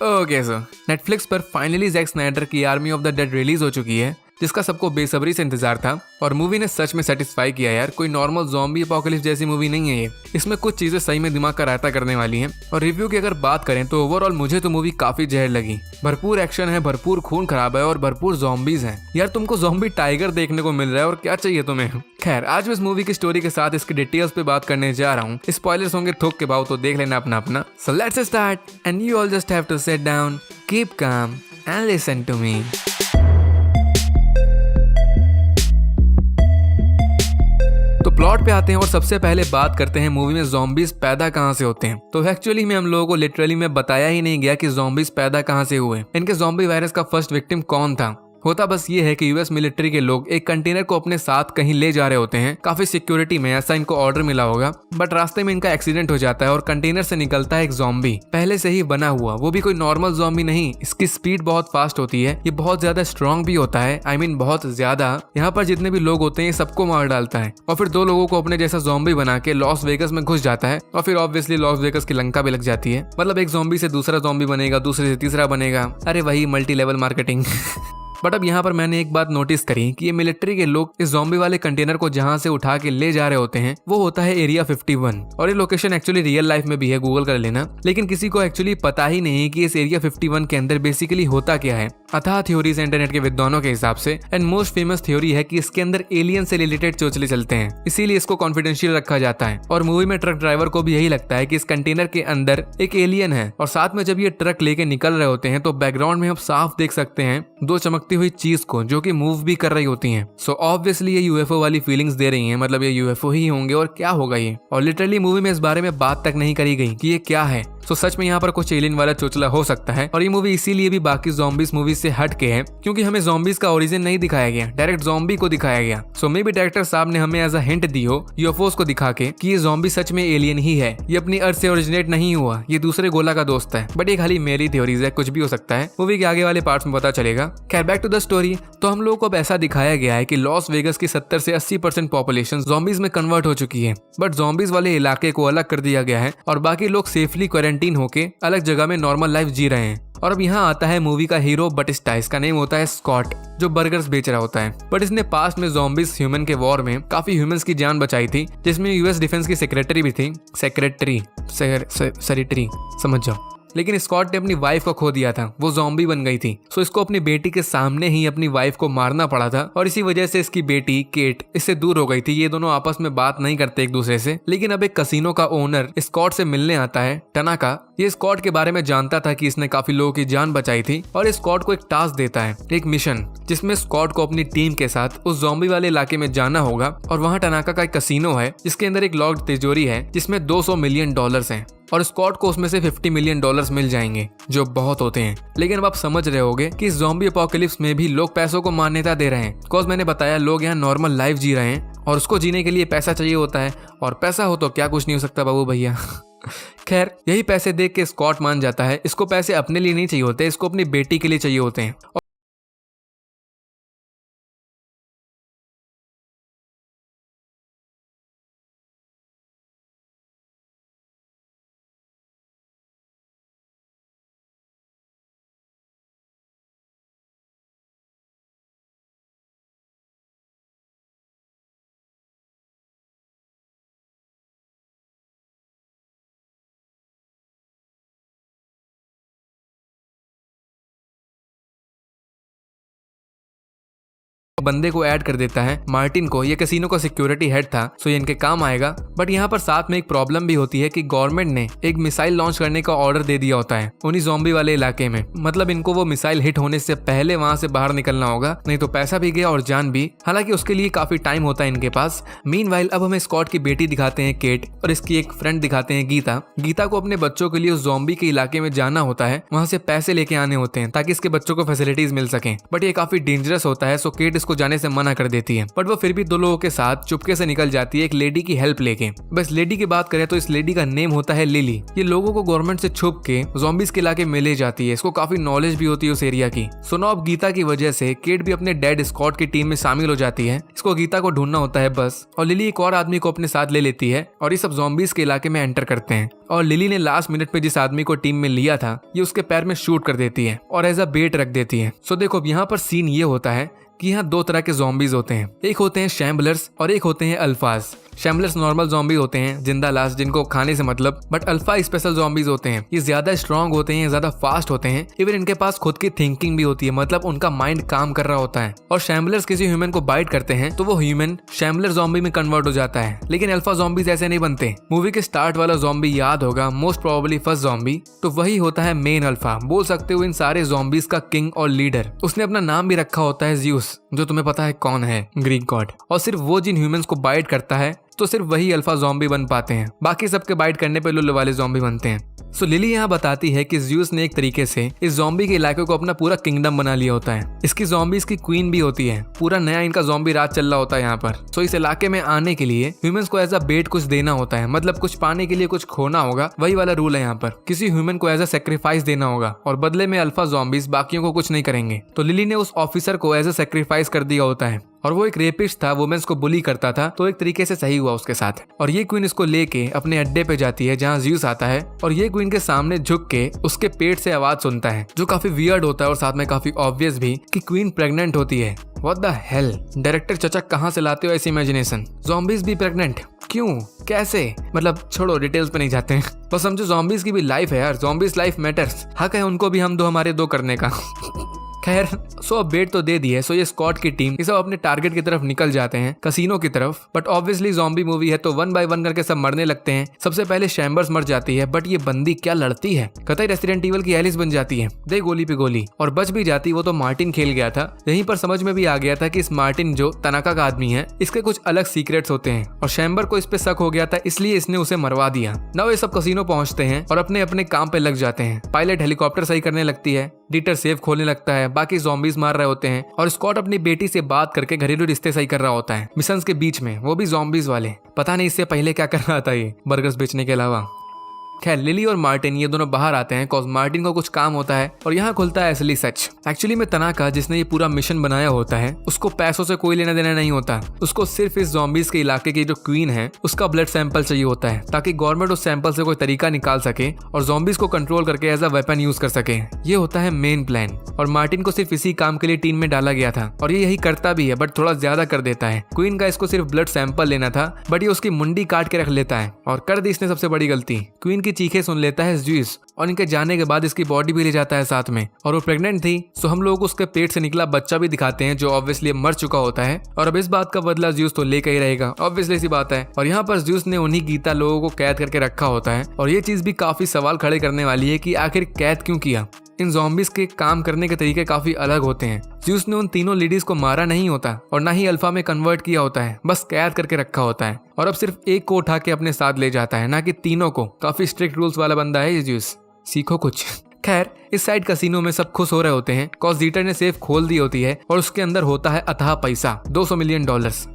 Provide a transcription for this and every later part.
Okay so Netflix पर finally Jack Snyder की army of the dead release हो चुकी है, जिसका सबको बेसब्री से इंतजार था। और मूवी ने सच में सेटिस्फाई किया यार। कोई नॉर्मल ज़ॉम्बी अपोकलिप्स जैसी मूवी नहीं है ये। इसमें कुछ चीजें सही में दिमाग का रायता करने वाली हैं। और रिव्यू की अगर बात करें तो ओवरऑल मुझे तो मूवी काफी जहर लगी। भरपूर एक्शन है, भरपूर खून खराब है और भरपूर ज़ॉम्बीज हैं। यार तुमको ज़ॉम्बी टाइगर देखने को मिल रहा है और क्या चाहिए तुम्हें। खैर आज मैं इस मूवी की स्टोरी के साथ इसकी डिटेल्स पे बात करने जा रहा हूँ। स्पॉयलर्स होंगे थोक के भाव, तो देख लेना अपना अपना। So let's start and you all just have to sit down, keep calm and listen to me. तो प्लॉट पे आते हैं और सबसे पहले बात करते हैं मूवी में ज़ॉम्बीज पैदा कहाँ से होते हैं। तो एक्चुअली में हम लोगों को लिटरली में बताया ही नहीं गया कि ज़ॉम्बीज पैदा कहाँ से हुए। इनके ज़ॉम्बी वायरस का फर्स्ट विक्टिम कौन था। होता बस ये है कि यूएस मिलिट्री के लोग एक कंटेनर को अपने साथ कहीं ले जा रहे होते हैं, काफी सिक्योरिटी में, ऐसा इनको ऑर्डर मिला होगा। बट रास्ते में इनका एक्सीडेंट हो जाता है और कंटेनर से निकलता है एक ज़ॉम्बी, पहले से ही बना हुआ। वो भी कोई नॉर्मल ज़ॉम्बी नहीं, इसकी स्पीड बहुत फास्ट होती है, ये बहुत ज्यादा स्ट्रॉन्ग भी होता है। I mean, बहुत ज्यादा। यहाँ पर जितने भी लोग होते हैं ये सबको मार डालता है और फिर दो लोगों को अपने जैसा ज़ॉम्बी बना के लॉस वेगस में घुस जाता है। और फिर ऑब्वियसली लॉस वेगस की लंका भी लग जाती है। मतलब एक ज़ॉम्बी से दूसरा ज़ॉम्बी बनेगा, दूसरे से तीसरा बनेगा। अरे वही मल्टी लेवल मार्केटिंग। बट अब यहाँ पर मैंने एक बात नोटिस करी कि ये मिलिट्री के लोग इस ज़ॉम्बी वाले कंटेनर को जहाँ से उठा के ले जा रहे होते हैं वो होता है एरिया 51। और ये लोकेशन एक्चुअली रियल लाइफ में भी है, गूगल कर लेना। लेकिन किसी को एक्चुअली पता ही नहीं कि इस एरिया 51 के अंदर बेसिकली होता क्या है। अथाह थ्योरीज इंटरनेट के विद्वानों के हिसाब से एंड मोस्ट फेमस थ्योरी है कि इसके अंदर एलियन से रिलेटेड चोचले चलते हैं, इसीलिए इसको कॉन्फिडेंशियल रखा जाता है। और मूवी में ट्रक ड्राइवर को भी यही लगता है कि इस कंटेनर के अंदर एक एलियन है। और साथ में जब ये ट्रक लेके निकल रहे होते हैं तो बैकग्राउंड में हम साफ देख सकते हैं दो चमकती हुई चीज को, जो कि मूव भी कर रही होती हैं। सो ऑब्वियसली ये यूएफओ वाली फीलिंग्स दे रही हैं, मतलब ये यूएफओ ही होंगे और क्या होगा ये। और लिटरली मूवी में इस बारे में बात तक नहीं करी गई कि ये क्या है। सो सच में यहाँ पर कुछ एलियन वाला चोचला हो सकता है। और ये मूवी इसीलिए भी बाकी ज़ॉम्बीज मूवी से हट के है क्योंकि हमें ज़ॉम्बीज का ओरिजिन नहीं दिखाया गया, डायरेक्ट ज़ॉम्बी को दिखाया गया। सो मे बी डायरेक्टर साहब ने हमें एज अ हिंट दी हो यूएफओस को दिखा के कि ये ज़ॉम्बी सच में एलियन ही है, ये अपनी अर्थ से ओरिजिनेट नहीं हुआ, ये दूसरे गोला का दोस्त है। बट ये खाली मेरी थ्योरीज है, कुछ भी हो सकता है, मूवी के आगे वाले पार्ट्स में पता चलेगा। खैर बैक टू द स्टोरी। तो हम लोगों को अब ऐसा दिखाया गया है कि लॉस वेगस की 70 से 80% पॉपुलेशन ज़ॉम्बीज में कन्वर्ट हो चुकी है। बट ज़ॉम्बीज वाले इलाके को अलग कर दिया गया है और बाकी लोग सेफली क्वारंटीन होके अलग जगह में नॉर्मल लाइफ जी रहे हैं। और अब यहाँ आता है मूवी का हीरो बटिस्टा। इसका नेम होता है स्कॉट, जो बर्गर्स बेच रहा होता है। बट इसने पास्ट में ज़ॉम्बीज ह्यूमन के वॉर में काफी ह्यूमंस की जान बचाई थी, जिसमें यूएस डिफेंस की सेक्रेटरी भी थी। सेक्रेटरी समझ जाओ। लेकिन स्कॉट ने अपनी वाइफ को खो दिया था, वो ज़ॉम्बी बन गई थी। सो इसको अपनी बेटी के सामने ही अपनी वाइफ को मारना पड़ा था और इसी वजह से इसकी बेटी केट इससे दूर हो गई थी। ये दोनों आपस में बात नहीं करते एक दूसरे से। लेकिन अब एक कसिनो का ओनर स्कॉट से मिलने आता है, टनाका। ये स्कॉट के बारे में जानता था कि इसने काफी लोगों की जान बचाई थी और स्कॉट को एक टास्क देता है, एक मिशन, जिसमें स्कॉट को अपनी टीम के साथ उस ज़ॉम्बी वाले इलाके में जाना होगा। और वहाँ टनाका का एक कसिनो है जिसके अंदर एक लॉक्ड तिजोरी है जिसमें $200 मिलियन हैं और स्कॉट को उसमें से $50 मिलियन मिल जाएंगे, जो बहुत होते हैं। लेकिन अब आप समझ रहे होगे कि इस ज़ॉम्बी अपोकलिप्स में भी लोग पैसों को मान्यता दे रहे हैं। बिकॉज मैंने बताया लोग यहाँ नॉर्मल लाइफ जी रहे हैं और उसको जीने के लिए पैसा चाहिए होता है, और पैसा हो तो क्या कुछ नहीं हो सकता बाबू भैया। खैर यही पैसे देख के स्कॉट मान जाता है। इसको पैसे अपने लिए नहीं चाहिए होते, इसको अपनी बेटी के लिए चाहिए होते हैं। बंदे को ऐड कर देता है, मार्टिन को। ये कैसीनो का सिक्योरिटी हेड था, सो ये इनके काम आएगा। बट यहाँ पर साथ में एक प्रॉब्लम भी होती है कि गवर्नमेंट ने एक मिसाइल लॉन्च करने का ऑर्डर दे दिया होता है उन्हीं ज़ॉम्बी वाले इलाके में। मतलब इनको वो मिसाइल हिट होने से पहले वहां से बाहर निकलना होगा, नहीं तो पैसा भी गया और जान भी। हालांकि उसके लिए काफी टाइम होता है इनके पास। मीनवाइल अब हमें स्कॉट की बेटी दिखाते हैं केट, और इसकी एक फ्रेंड दिखाते हैं गीता। गीता को अपने बच्चों के लिए उस ज़ॉम्बी के इलाके में जाना होता है, वहां से पैसे लेके आने होते हैं ताकि इसके बच्चों को फैसिलिटीज मिल सके। बट ये काफी डेंजरस होता है, सो केट इसको उसको जाने से मना कर देती है, बट वो फिर भी 2 लोगों के साथ चुपके से निकल जाती है एक लेडी की हेल्प लेके। बस लेडी की बात करें तो इस लेडी का नेम होता है लिली। ये लोगों को गवर्नमेंट से छुप के ज़ॉम्बीज के इलाके में ले जाती है। इसको काफी नॉलेज भी होती है उस एरिया की। सुनोब गीता की वजह से केट भी अपने डैड स्कॉट की टीम में शामिल हो जाती है। इसको गीता को ढूंढना होता है बस, और लिली एक और आदमी को अपने साथ ले लेती है और ये सब ज़ॉम्बीज के इलाके में एंटर करते हैं। और लिली ने लास्ट मिनट पे जिस आदमी को टीम में लिया था ये उसके पैर में शूट कर देती है और एज अ बेट रख देती है। सो देखो अब यहाँ पर सीन ये होता है कि यहाँ 2 तरह के ज़ॉम्बीज होते हैं। एक होते हैं शैम्बलर्स और एक होते हैं अल्फाज। शैम्बलर्स नॉर्मल ज़ॉम्बी होते हैं, जिंदा लाश जिनको खाने से मतलब, बट अल्फा स्पेशल ज़ॉम्बीज होते हैं। ये ज्यादा स्ट्रांग होते हैं, ज्यादा फास्ट होते हैं, इवन इनके पास खुद की थिंकिंग भी होती है, मतलब उनका माइंड काम कर रहा होता है। और शैम्बलर्स किसी ह्यूमन को बाइट करते हैं तो वो ह्यूमन शैम्बलर ज़ॉम्बी में कन्वर्ट हो जाता है, लेकिन अल्फा ज़ॉम्बीज ऐसे नहीं बनते। मूवी के स्टार्ट वाला ज़ॉम्बी याद होगा, मोस्ट प्रोबेबली फर्स्ट ज़ॉम्बी, तो वही होता है मेन अल्फा। बोल सकते हो इन सारे ज़ॉम्बीज का किंग और लीडर। उसने अपना नाम भी रखा होता है ज़्यूस, जो तुम्हें पता है कौन है, ग्रीक गॉड। और सिर्फ वो जिन ह्यूमंस को बाइट करता है तो सिर्फ वही अल्फा ज़ॉम्बी बन पाते हैं, बाकी सबके बाइट करने पे लुल्लू वाले ज़ॉम्बी बनते हैं। सो लिली यहाँ बताती है कि ज़्यूस ने एक तरीके से इस ज़ॉम्बी के इलाके को अपना पूरा किंगडम बना लिया होता है। इसकी ज़ॉम्बीज की क्वीन भी होती है, पूरा नया इनका ज़ॉम्बी राज चल रहा होता है यहाँ पर। सो इस इलाके में आने के लिए ह्यूमंस को एज अ बेट कुछ देना होता है, मतलब कुछ पाने के लिए कुछ खोना होगा, वही वाला रूल है यहाँ पर। किसी ह्यूमन को एज अ सेक्रीफाइस देना होगा और बदले में अल्फा ज़ॉम्बीज बाकियों को कुछ नहीं करेंगे। तो लिली ने उस ऑफिसर को एज अ सेक्रीफाइस कर दिया होता है और वो एक रेपिस्ट था, वुमेन्स को बुली करता था, तो एक तरीके से सही हुआ उसके साथ। और ये क्वीन इसको लेके अपने अड्डे पे जाती है जहाँ ज़्यूस आता है और ये क्वीन के सामने झुक के उसके पेट से आवाज सुनता है, जो काफी वियर्ड होता है और साथ में काफी ऑब्वियस भी कि क्वीन प्रेग्नेंट होती है। व्हाट द हेल, डायरेक्टर चचा कहाँ से लाते हो ऐसी इमेजिनेशन? ज़ॉम्बीज भी प्रेग्नेंट क्यों, कैसे? मतलब छोड़ो, डिटेल्स पे नहीं जाते हैं, तो समझो ज़ॉम्बीज की भी लाइफ है यार, ज़ॉम्बीज लाइफ मैटर्स। हक है उनको भी हम दो हमारे दो करने का। खैर, सो अब बेट तो दे दी है। सो ये स्कॉट की टीम ये सब अपने टारगेट की तरफ निकल जाते हैं, कसिनो की तरफ। बट ऑब्वियसली ज़ॉम्बी मूवी है तो 1 बाय 1 करके सब मरने लगते हैं। सबसे पहले शैम्बर्स मर जाती है, बट ये बंदी क्या लड़ती है, कतई रेसिडेंट इविल की एलिस बन जाती है, दे गोली पे गोली। और बच भी जाती वो तो मार्टिन खेल गया था। यहीं पर समझ में भी आ गया था कि इस मार्टिन जो तनाका का आदमी है इसके कुछ अलग सीक्रेट्स होते हैं और शैम्बर को इस पे शक हो गया था, इसलिए इसने उसे मरवा दिया। नाउ ये सब कसिनो पहुंचते हैं और अपने अपने काम पे लग जाते हैं। पायलट हेलीकॉप्टर सही करने लगती है, डीटर सेफ खोलने लगता है, बाकी ज़ॉम्बीज मार रहे होते हैं और स्कॉट अपनी बेटी से बात करके घरेलू रिश्ते सही कर रहा होता है मिशंस के बीच में, वो भी ज़ॉम्बीज वाले। पता नहीं इससे पहले क्या कर रहा था ये बर्गर्स बेचने के अलावा। खैर, लिली और मार्टिन ये दोनों बाहर आते हैं कॉज मार्टिन को कुछ काम होता है और यहाँ खुलता है असली सच। एक्चुअली में तनाका जिसने ये पूरा मिशन बनाया होता है उसको पैसों से कोई लेना देना नहीं होता, उसको सिर्फ इस ज़ॉम्बीज के इलाके की जो क्वीन है उसका ब्लड सैंपल चाहिए होता है ताकि गवर्नमेंट उस सैंपल से कोई तरीका निकाल सके और ज़ॉम्बीज को कंट्रोल करके एज अ वेपन यूज कर सके। ये होता है मेन प्लान और मार्टिन को सिर्फ इसी काम के लिए टीम में डाला गया था और ये यही करता भी है, बट थोड़ा ज्यादा कर देता है। क्वीन का इसको सिर्फ ब्लड सैंपल लेना था, बट ये उसकी मुंडी काट के रख लेता है और कर दी इसने सबसे बड़ी गलती। क्वीन की चीखें सुन लेता है ज़्यूस और इनके जाने के बाद इसकी बॉडी भी ले जाता है साथ में, और वो प्रेग्नेंट थी। सो हम लोग उसके पेट से निकला बच्चा भी दिखाते हैं जो ऑब्वियसली मर चुका होता है और अब इस बात का बदला ज़्यूस तो लेकर ही रहेगा, ऑब्वियसली सी बात है। और यहाँ पर ज़्यूस ने उन्हीं गीता लोगों को कैद करके रखा होता है और ये चीज भी काफी सवाल खड़े करने वाली है कि आखिर कैद क्यों किया। इन ज़ॉम्बीज के काम करने के तरीके काफी अलग होते हैं। ज़्यूस ने उन तीनों लेडीज को मारा नहीं होता और ना ही अल्फा में कन्वर्ट किया होता है, बस कैद करके रखा होता है और अब सिर्फ एक को उठा के अपने साथ ले जाता है, ना कि तीनों को। काफी स्ट्रिक्ट रूल्स वाला बंदा है ये ज़्यूस, सीखो कुछ। खैर, इस साइड कसिनो में सब खुश हो रहे होते हैं कॉज जीटर ने सेफ खोल दी होती है और उसके अंदर होता है अथाह पैसा, $200 मिलियन।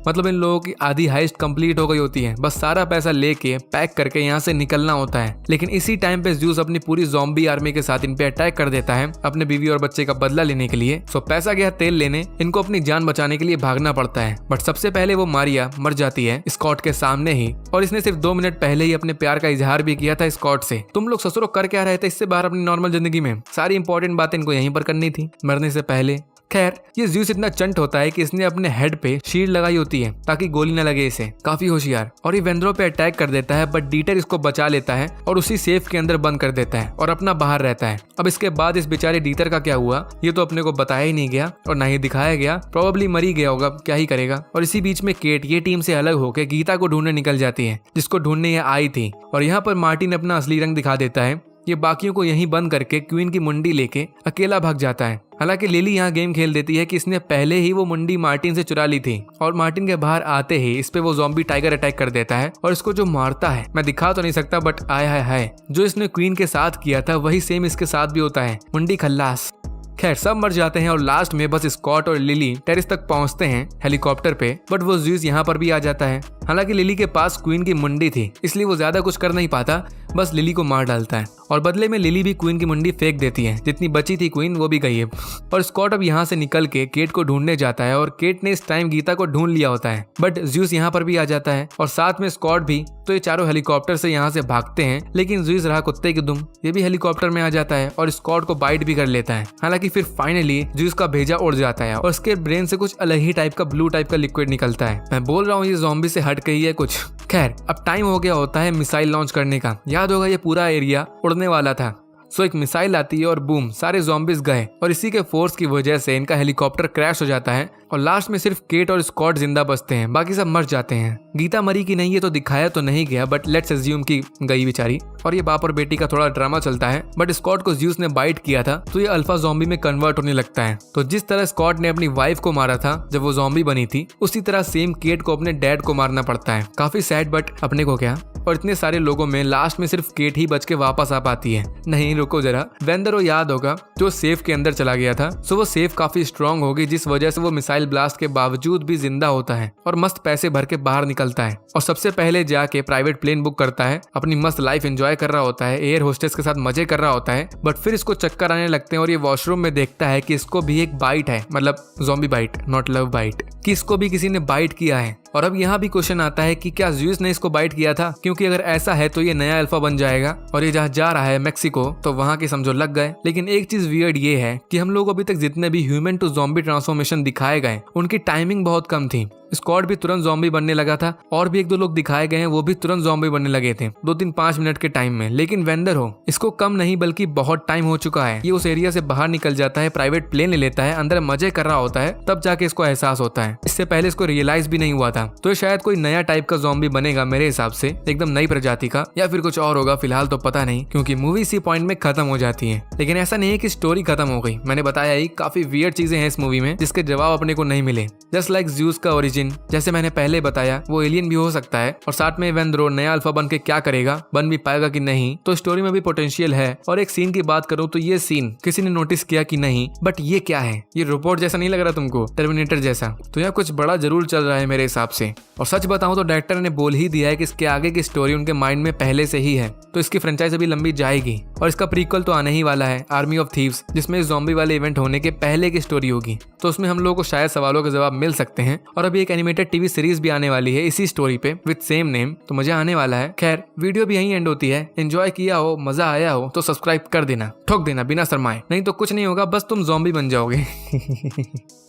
मतलब इन लोगों की आधी हाइस्ट कंप्लीट हो गई होती है, बस सारा पैसा लेके पैक करके यहाँ से निकलना होता है। लेकिन इसी टाइम पे ज़्यूस अपनी पूरी ज़ॉम्बी आर्मी के साथ इन पे अटैक कर देता है अपने बीवी और बच्चे का बदला लेने के लिए। सो पैसा गया तेल लेने, इनको अपनी जान बचाने के लिए भागना पड़ता है। बट सबसे पहले वो मारिया मर जाती है स्कॉट के सामने ही, और इसने सिर्फ 2 मिनट पहले ही अपने प्यार का इजहार भी किया था स्कॉट से। तुम लोग ससुरो कर क्या रहे थे इससे बाहर अपनी नॉर्मल जिंदगी में, सारी इंपॉर्टेंट बातें इनको यहीं पर करनी थी मरने से पहले। खैर, ये ज़्यूस इतना चंट होता है कि इसने अपने हेड पे शील्ड लगाई होती है ताकि गोली न लगे इसे, काफी होशियार। और ये वेंद्रो पे अटैक कर देता है, बट डीटर इसको बचा लेता है और उसी सेफ के अंदर बंद कर देता है और अपना बाहर रहता है। अब इसके बाद इस बेचारे डीटर का क्या हुआ ये तो अपने को बताया ही नहीं गया और ना ही दिखाया गया, प्रोबेबली मर ही गया होगा, क्या ही करेगा। और इसी बीच में केट ये टीम से अलग होकर गीता को ढूंढने निकल जाती है जिसको ढूंढने ये आई थी। और यहाँ पर मार्टिन अपना असली रंग दिखा देता है, ये बाकियों को यहीं बंद करके क्वीन की मुंडी लेके अकेला भाग जाता है। हालांकि लिली यहाँ गेम खेल देती है कि इसने पहले ही वो मुंडी मार्टिन से चुरा ली थी और मार्टिन के बाहर आते ही इस पे वो ज़ॉम्बी टाइगर अटैक कर देता है और इसको जो मारता है मैं दिखा तो नहीं सकता, बट आय हाय हाय, जो इसने क्वीन के साथ किया था वही सेम इसके साथ भी होता है, मुंडी खल्लास। खैर सब मर जाते हैं और लास्ट में बस स्कॉट और लिली टेरिस तक पहुंचते हैं हेलीकॉप्टर पे, बट वो ज़्यूस यहाँ पर भी आ जाता है। हालांकि लिली के पास क्वीन की मुंडी थी, इसलिए वो ज्यादा कुछ कर नहीं पाता, बस लिली को मार डालता है और बदले में लिली भी क्वीन की मुंडी फेंक देती है। जितनी बची थी क्वीन वो भी गई है। और स्कॉट अब यहाँ से निकल के केट को ढूंढने जाता है और केट ने इस टाइम गीता को ढूंढ लिया होता है, बट ज़्यूस यहाँ पर भी आ जाता है और साथ में स्कॉट भी। तो ये चारों हेलीकॉप्टर से यहाँ से भागते हैं, लेकिन ज़्यूस रहा कुत्ते की दुम, ये भी हेलीकॉप्टर में आ जाता है और स्कॉट को बाइट भी कर लेता है। हालांकि फिर फाइनली ज़्यूस का भेजा उड़ जाता है और उसके ब्रेन से कुछ अलग ही टाइप का ब्लू टाइप का लिक्विड निकलता है। मैं बोल रहा हूँ ये ज़ॉम्बी से हट गई है कुछ। खैर अब टाइम हो गया होता है मिसाइल लॉन्च करने का। याद होगा ये पूरा एरिया उड़ने वाला था, सो एक मिसाइल आती है और बूम, सारे ज़ॉम्बीज गए और इसी के फोर्स की वजह से इनका हेलीकॉप्टर क्रैश हो जाता है और लास्ट में सिर्फ केट और स्कॉट जिंदा बचते हैं, बाकी सब मर जाते हैं। गीता मरी की नहीं है तो दिखाया तो नहीं गया, बट लेट्स अज्यूम की गई बेचारी। और ये बाप और बेटी का थोड़ा ड्रामा चलता है, बट स्कॉट को ज़्यूस ने बाइट किया था तो ये अल्फा ज़ॉम्बी में कन्वर्ट होने लगता है। तो जिस तरह स्कॉट ने अपनी वाइफ को मारा था जब वो ज़ॉम्बी बनी थी, उसी तरह सेम केट को अपने डैड को मारना पड़ता है। काफी सैड, बट अपने को क्या। और इतने सारे लोगों में लास्ट में सिर्फ केट ही बच के वापस आ पाती है। नहीं रुको जरा, वेंदर याद होगा जो सेफ के अंदर चला गया था, सो वो सेफ काफी स्ट्रांग होगी जिस वजह से वो मिसाइल ब्लास्ट के बावजूद भी जिंदा होता है और मस्त पैसे भर के बाहर निकलता है और सबसे पहले जाके प्राइवेट प्लेन बुक करता है। अपनी मस्त लाइफ एंजॉय कर रहा होता है, एयर होस्टेस के साथ मजे कर रहा होता है, बट फिर इसको चक्कर आने लगते हैं और ये वॉशरूम में देखता है कि इसको भी एक बाइट है, मतलब zombie bite, not love bite, कि इसको भी किसी ने बाइट किया है। और अब यहाँ भी क्वेश्चन आता है कि क्या ज़्यूस ने इसको बाइट किया था, क्योंकि अगर ऐसा है तो ये नया अल्फा बन जाएगा और ये जहाँ जा रहा है मेक्सिको, तो वहाँ के समझो लग गए। लेकिन एक चीज वियर्ड ये है कि हम लोग अभी तक जितने भी ह्यूमन टू ज़ॉम्बी ट्रांसफॉर्मेशन दिखाए गए उनकी टाइमिंग बहुत कम थी। स्कॉट भी तुरंत ज़ॉम्बी बनने लगा था और भी एक दो लोग दिखाए गए हैं वो भी तुरंत ज़ॉम्बी बनने लगे थे 2-3-5 मिनट के टाइम में। लेकिन वेंदर हो, इसको कम नहीं बल्कि बहुत टाइम हो चुका है। ये उस एरिया से बाहर निकल जाता है, प्राइवेट प्लेन ले लेता है, अंदर मजे कर रहा होता है, तब जाके इसको एहसास होता है। इससे पहले इसको रियलाइज भी नहीं हुआ था। तो शायद कोई नया टाइप का ज़ॉम्बी बनेगा मेरे हिसाब से, एकदम नई प्रजाति का, या फिर कुछ और होगा, फिलहाल तो पता नहीं, क्योंकि मूवी इसी पॉइंट में खत्म हो जाती है। लेकिन ऐसा नहीं है कि स्टोरी खत्म हो गई। मैंने बताया ही काफी वियर्ड चीजें हैं इस मूवी में जिसके जवाब अपने को नहीं मिले। जस्ट लाइक ज़्यूस का ओरिजिन, जैसे मैंने पहले बताया, वो एलियन भी हो सकता है। और साथ में वेंद्रो नया अल्फा बन के क्या करेगा, बन भी पाएगा कि नहीं, तो स्टोरी में भी पोटेंशियल है। और एक सीन की बात करूं तो ये सीन किसी ने नोटिस किया कि नहीं, बट ये क्या है, ये रोबोट जैसा नहीं लग रहा तुमको, टर्मिनेटर जैसा? तो यहाँ कुछ बड़ा जरूर चल रहा है मेरे हिसाब से। और सच बताऊं तो डायरेक्टर ने बोल ही दिया है कि इसके आगे की स्टोरी उनके माइंड में पहले से ही है, तो इसकी फ्रेंचाइज अभी लंबी जाएगी। और इसका प्रीक्वल तो आने ही वाला है, आर्मी ऑफ थीव्स, जिसमें ज़ॉम्बी वाले इवेंट होने के पहले की स्टोरी होगी। तो उसमें हम लोगों को शायद सवालों के जवाब मिल सकते हैं। और अभी एक एनिमेटेड टीवी सीरीज भी आने वाली है इसी स्टोरी पे विद सेम नेम, तो मजा आने वाला है। खैर वीडियो भी यहीं एंड होती है। एंजॉय किया हो, मजा आया हो तो सब्सक्राइब कर देना, ठोक देना बिना शर्माए, नहीं तो कुछ नहीं होगा, बस तुम ज़ॉम्बी बन जाओगे।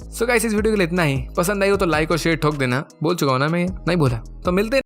सो गाइस इस वीडियो के लिए इतना ही। पसंद आई हो तो लाइक और शेयर ठोक देना। बोल चुका हूं ना मैं, नहीं बोला तो मिलते